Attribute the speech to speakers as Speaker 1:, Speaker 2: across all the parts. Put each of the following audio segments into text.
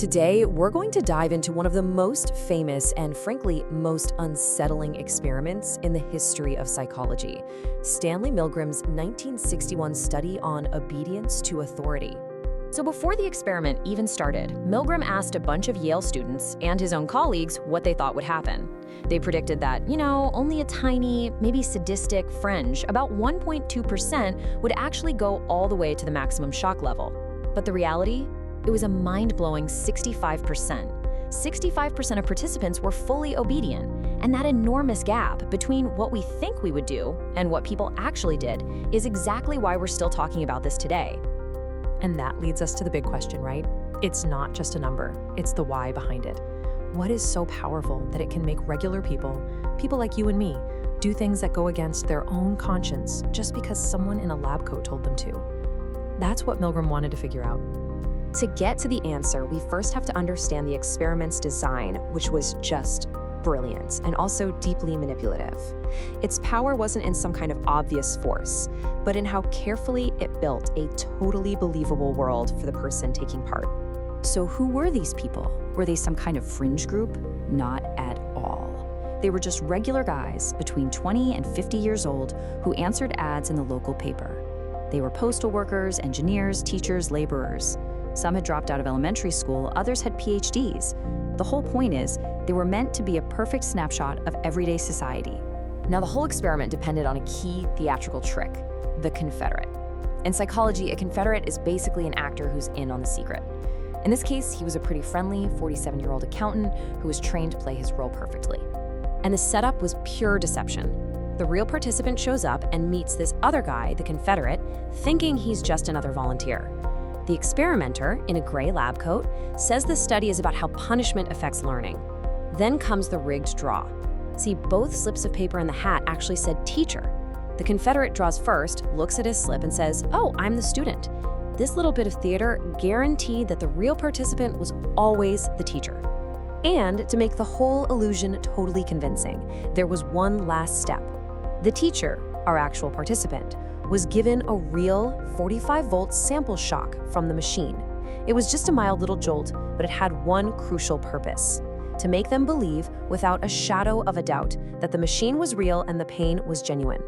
Speaker 1: Today, we're going to dive into one of the most famous and, frankly, most unsettling experiments in the history of psychology, Stanley Milgram's 1961 study on obedience to authority. So before the experiment even started, Milgram asked a bunch of Yale students and his own colleagues what they thought would happen. They predicted that, only a tiny, maybe sadistic fringe, about 1.2%, would actually go all the way to the maximum shock level. But the reality? It was a mind-blowing 65%. 65% of participants were fully obedient, and that enormous gap between what we think we would do and what people actually did is exactly why we're still talking about this today.
Speaker 2: And that leads us to the big question, right? It's not just a number, it's the why behind it. What is so powerful that it can make regular people like you and me, do things that go against their own conscience just because someone in a lab coat told them to? That's what Milgram wanted to figure out.
Speaker 1: To get to the answer, we first have to understand the experiment's design, which was just brilliant and also deeply manipulative. Its power wasn't in some kind of obvious force, but in how carefully it built a totally believable world for the person taking part. So who were these people? Were they some kind of fringe group? Not at all. They were just regular guys between 20 and 50 years old who answered ads in the local paper. They were postal workers, engineers, teachers, laborers. Some had dropped out of elementary school, others had PhDs. The whole point is, they were meant to be a perfect snapshot of everyday society. Now, the whole experiment depended on a key theatrical trick, the Confederate. In psychology, a Confederate is basically an actor who's in on the secret. In this case, he was a pretty friendly 47-year-old accountant who was trained to play his role perfectly. And the setup was pure deception. The real participant shows up and meets this other guy, the Confederate, thinking he's just another volunteer. The experimenter, in a gray lab coat, says the study is about how punishment affects learning. Then comes the rigged draw. See, both slips of paper in the hat actually said teacher. The Confederate draws first, looks at his slip, and says, "Oh, I'm the student." This little bit of theater guaranteed that the real participant was always the teacher. And to make the whole illusion totally convincing, there was one last step. The teacher, our actual participant, was given a real 45-volt sample shock from the machine. It was just a mild little jolt, but it had one crucial purpose: to make them believe without a shadow of a doubt that the machine was real and the pain was genuine.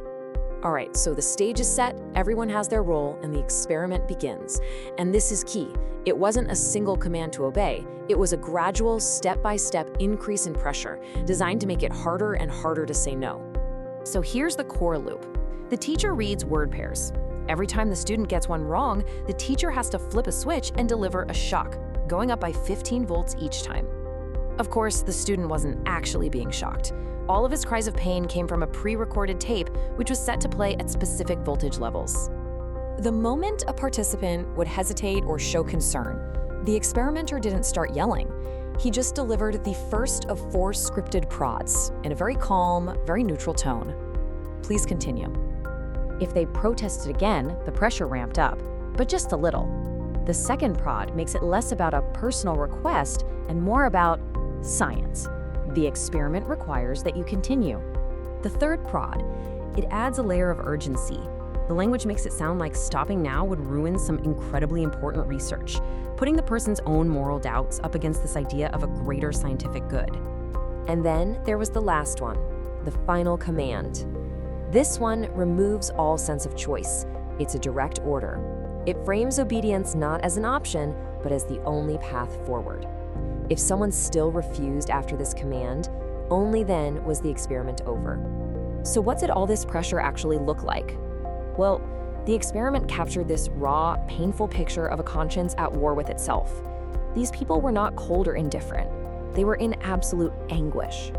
Speaker 1: All right, so the stage is set, everyone has their role, and the experiment begins. And this is key. It wasn't a single command to obey. It was a gradual, step-by-step increase in pressure, designed to make it harder and harder to say no. So here's the core loop. The teacher reads word pairs. Every time the student gets one wrong, the teacher has to flip a switch and deliver a shock, going up by 15 volts each time. Of course, the student wasn't actually being shocked. All of his cries of pain came from a pre-recorded tape, which was set to play at specific voltage levels. The moment a participant would hesitate or show concern, the experimenter didn't start yelling. He just delivered the first of 4 scripted prods in a very calm, very neutral tone. Please continue. If they protested again, the pressure ramped up, but just a little. The second prod makes it less about a personal request and more about science. The experiment requires that you continue. The third prod, it adds a layer of urgency. The language makes it sound like stopping now would ruin some incredibly important research, putting the person's own moral doubts up against this idea of a greater scientific good. And then there was the last one, the final command. This one removes all sense of choice. It's a direct order. It frames obedience not as an option, but as the only path forward. If someone still refused after this command, only then was the experiment over. So what did all this pressure actually look like? Well, the experiment captured this raw, painful picture of a conscience at war with itself. These people were not cold or indifferent. They were in absolute anguish.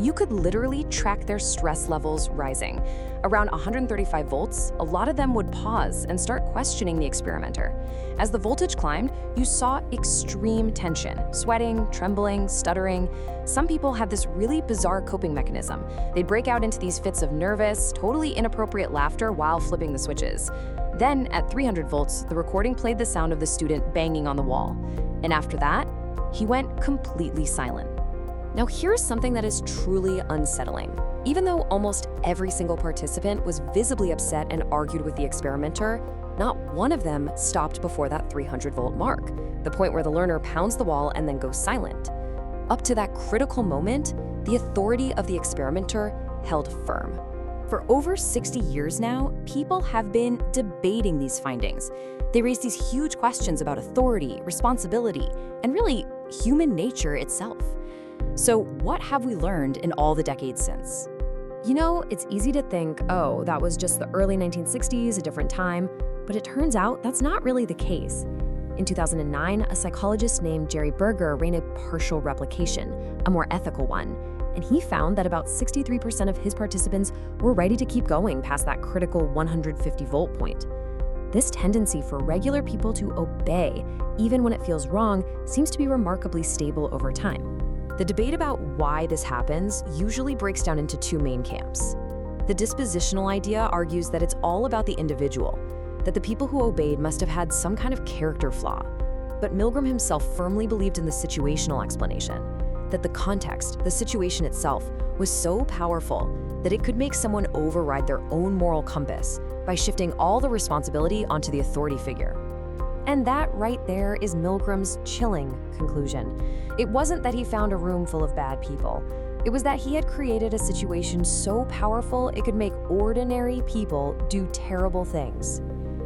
Speaker 1: You could literally track their stress levels rising. Around 135 volts, a lot of them would pause and start questioning the experimenter. As the voltage climbed, you saw extreme tension, sweating, trembling, stuttering. Some people had this really bizarre coping mechanism. They'd break out into these fits of nervous, totally inappropriate laughter while flipping the switches. Then, at 300 volts, the recording played the sound of the student banging on the wall. And after that, he went completely silent. Now here's something that is truly unsettling. Even though almost every single participant was visibly upset and argued with the experimenter, not one of them stopped before that 300-volt mark. The the point where the learner pounds the wall and then goes silent. Up to that critical moment, the authority of the experimenter held firm. For over 60 years now, people have been debating these findings. They raise these huge questions about authority, responsibility, and really human nature itself. So what have we learned in all the decades since? You know, it's easy to think, oh, that was just the early 1960s, a different time, but it turns out that's not really the case. In 2009, a psychologist named Jerry Berger ran a partial replication, a more ethical one, and he found that about 63% of his participants were ready to keep going past that critical 150-volt point. This tendency for regular people to obey, even when it feels wrong, seems to be remarkably stable over time. The debate about why this happens usually breaks down into two main camps. The dispositional idea argues that it's all about the individual, that the people who obeyed must have had some kind of character flaw. But Milgram himself firmly believed in the situational explanation, that the context, the situation itself, was so powerful that it could make someone override their own moral compass by shifting all the responsibility onto the authority figure. And that right there is Milgram's chilling conclusion. It wasn't that he found a room full of bad people. It was that he had created a situation so powerful it could make ordinary people do terrible things.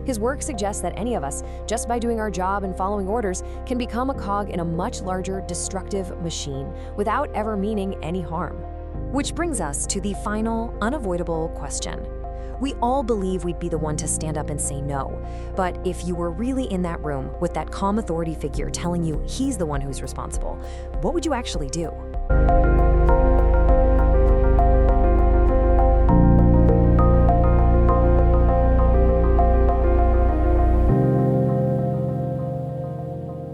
Speaker 1: His work suggests that any of us, just by doing our job and following orders, can become a cog in a much larger, destructive machine without ever meaning any harm. Which brings us to the final, unavoidable question. We all believe we'd be the one to stand up and say no, but if you were really in that room with that calm authority figure telling you he's the one who's responsible, what would you actually do?